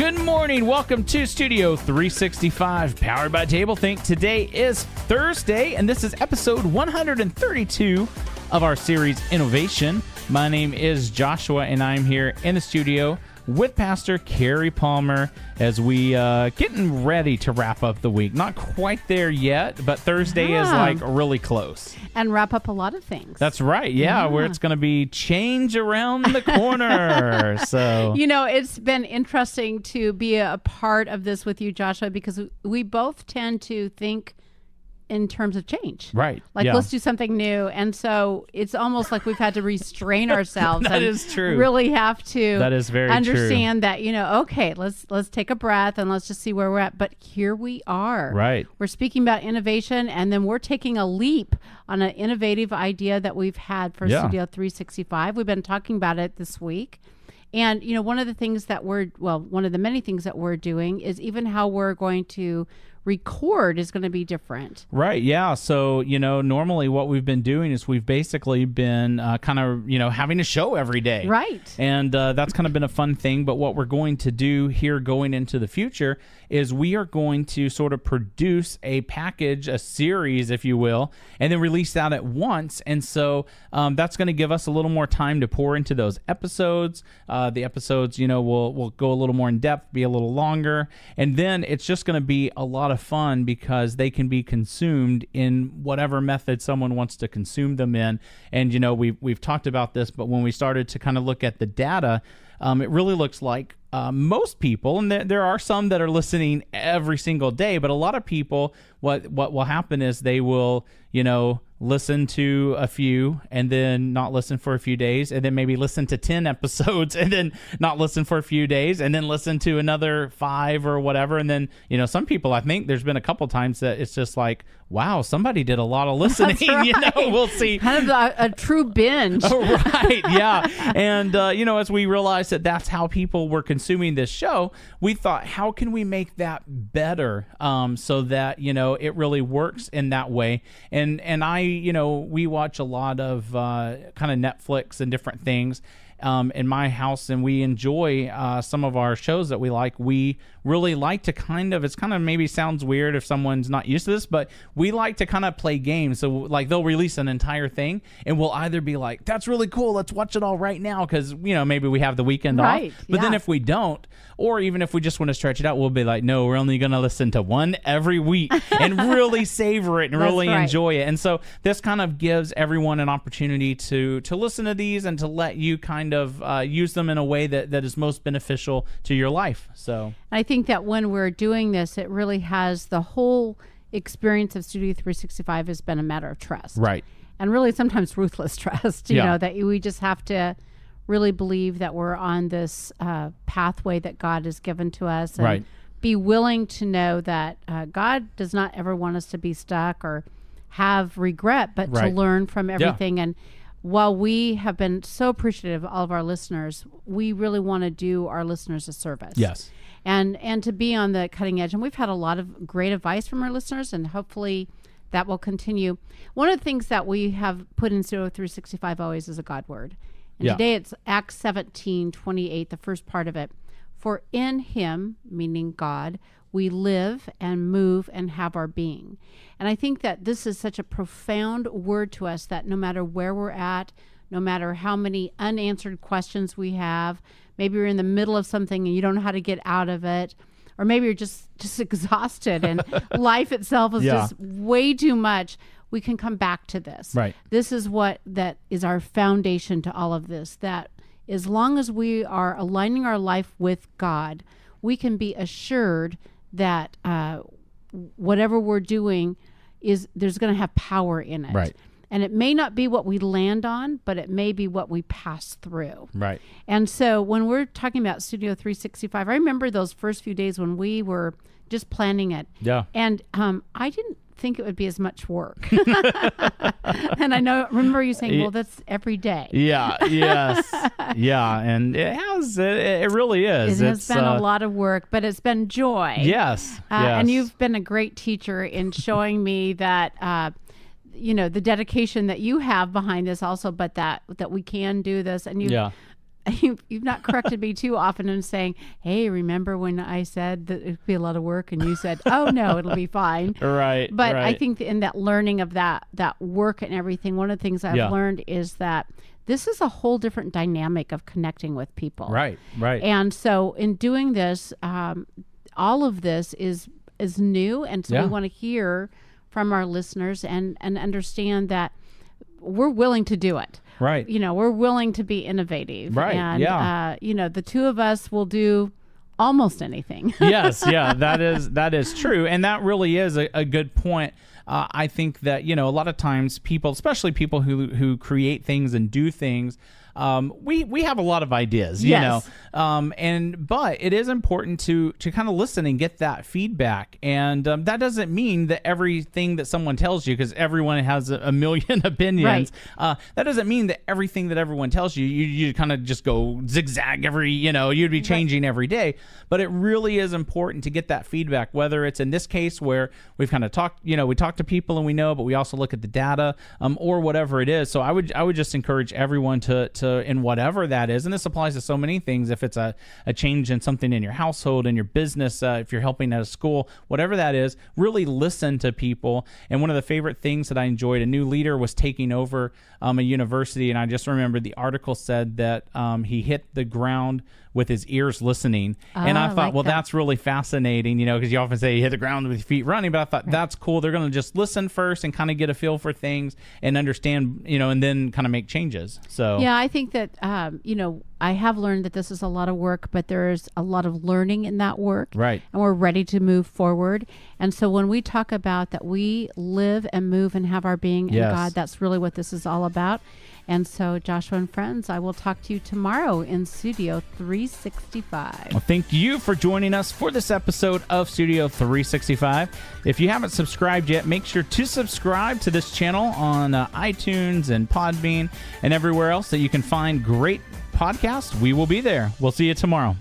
Good morning. Welcome to Studio 365, powered by tablethink. Today is Thursday, and this is episode 132 of our series, Innovation. My name is Joshua, and I'm here in the studio with Pastor Kerrie Palmer as we getting ready to wrap up the week. Not quite there yet, but Thursday is like really close. And wrap up a lot of things. That's right. Yeah, where it's going to be change around the corner. So, you know, it's been interesting to be a part of this with you, Joshua, because we both tend to think in terms of change. Right. Like, let's do something new. And so it's almost like we've had to restrain ourselves. That is true. Really have to that is very understand that, you know, okay, let's take a breath and let's just see where we're at. But here we are. Right. We're speaking about innovation, and then we're taking a leap on an innovative idea that we've had for Studio 365. We've been talking about it this week. And, you know, one of the many things that we're doing is even how we're going to record is going to be different. Right. Yeah. So, you know, normally what we've been doing is we've basically been kind of, you know, having a show every day. Right. And that's kind of been a fun thing. But what we're going to do here going into the future is we are going to sort of produce a package, a series, if you will, and then release that at once. And so that's going to give us a little more time to pour into those episodes. The episodes, you know, will go a little more in depth, be a little longer. And then it's just going to be a lot of fun because they can be consumed in whatever method someone wants to consume them in. And, you know, we've talked about this, but when we started to kind of look at the data, it really looks like most people, and there are some that are listening every single day, but a lot of people, what will happen is they will, you know, listen to a few and then not listen for a few days, and then maybe listen to 10 episodes and then not listen for a few days, and then listen to another 5 or whatever. And then, you know, some people, I think there's been a couple times that it's just like, wow, somebody did a lot of listening. Right. You know, we'll see. Kind of a true binge. Oh, right. Yeah. And, you know, as we realized that that's how people were consuming this show, we thought, how can we make that better so that, you know, it really works in that way? And I, you know, we watch a lot of kind of Netflix and different things in my house, and we enjoy some of our shows that we like. We really like to it's kind of maybe sounds weird if someone's not used to this, but we like to kind of play games. So like they'll release an entire thing and we'll either be like, that's really cool, let's watch it all right now, because, you know, maybe we have the weekend off. But then if we don't, or even if we just want to stretch it out, we'll be like, no, we're only going to listen to one every week and really savor it and really enjoy it. And so this kind of gives everyone an opportunity to listen to these and to let you kind of use them in a way that is most beneficial to your life. So I think that when we're doing this, it really has the whole experience of Studio 365 has been a matter of trust. Right. And really sometimes ruthless trust, you know, that we just have to really believe that we're on this pathway that God has given to us, and be willing to know that God does not ever want us to be stuck or have regret, but to learn from everything. And while we have been so appreciative of all of our listeners, we really want to do our listeners a service. Yes. And to be on the cutting edge. And we've had a lot of great advice from our listeners, and hopefully that will continue. One of the things that we have put in Studio 365 always is a God word. And today it's Acts 17:28, the first part of it. For in him, meaning God, we live and move and have our being. And I think that this is such a profound word to us that no matter where we're at, no matter how many unanswered questions we have, maybe you're in the middle of something and you don't know how to get out of it, or maybe you're just exhausted and life itself is just way too much, we can come back to this. Right. This is that is our foundation to all of this, that as long as we are aligning our life with God, we can be assured that whatever we're doing there's going to have power in it. Right. And it may not be what we land on, but it may be what we pass through. Right. And so when we're talking about Studio 365, I remember those first few days when we were just planning it. Yeah. And I didn't think it would be as much work. And I remember you saying, well, that's every day. Yeah. Yes. Yeah. And it really is. It has been a lot of work, but it's been joy. Yes. And you've been a great teacher in showing me that, you know, the dedication that you have behind this also, but that we can do this. And you've not corrected me too often in saying, hey, remember when I said that it'd be a lot of work and you said, oh no, it'll be fine. Right. But right. I think in that learning of that work and everything, one of the things I've learned is that this is a whole different dynamic of connecting with people. Right. And so in doing this, all of this is new. And so we want to hear from our listeners and understand that we're willing to do it. Right. We're willing to be innovative. Right. And, the two of us will do almost anything. Yes. Yeah, that is true. And that really is a good point. I think that, a lot of times people, especially people who create things and do things, we have a lot of ideas, but it is important to kind of listen and get that feedback. And that doesn't mean that everything that someone tells you, because everyone has a million opinions, that doesn't mean that everything that everyone tells you, you kind of just go zigzag you'd be changing every day. But it really is important to get that feedback, whether it's in this case where we've kind of talked, we talk to people and we know, but we also look at the data, or whatever it is. So I would just encourage everyone to in whatever that is, and this applies to so many things. If it's a change in something in your household, in your business, if you're helping at a school, whatever that is, really listen to people. And one of the favorite things that I enjoyed, a new leader was taking over a university, and I just remember the article said that he hit the ground with his ears listening. And I thought, that's really fascinating, because you often say you hit the ground with your feet running, but I thought that's cool. They're going to just listen first and kind of get a feel for things and understand, and then kind of make changes. So yeah, I think that, I have learned that this is a lot of work, but there's a lot of learning in that work. Right. And we're ready to move forward. And so when we talk about that we live and move and have our being in God, that's really what this is all about. And so, Joshua and friends, I will talk to you tomorrow in Studio 365. Well, thank you for joining us for this episode of Studio 365. If you haven't subscribed yet, make sure to subscribe to this channel on iTunes and Podbean and everywhere else that you can find great podcasts. We will be there. We'll see you tomorrow.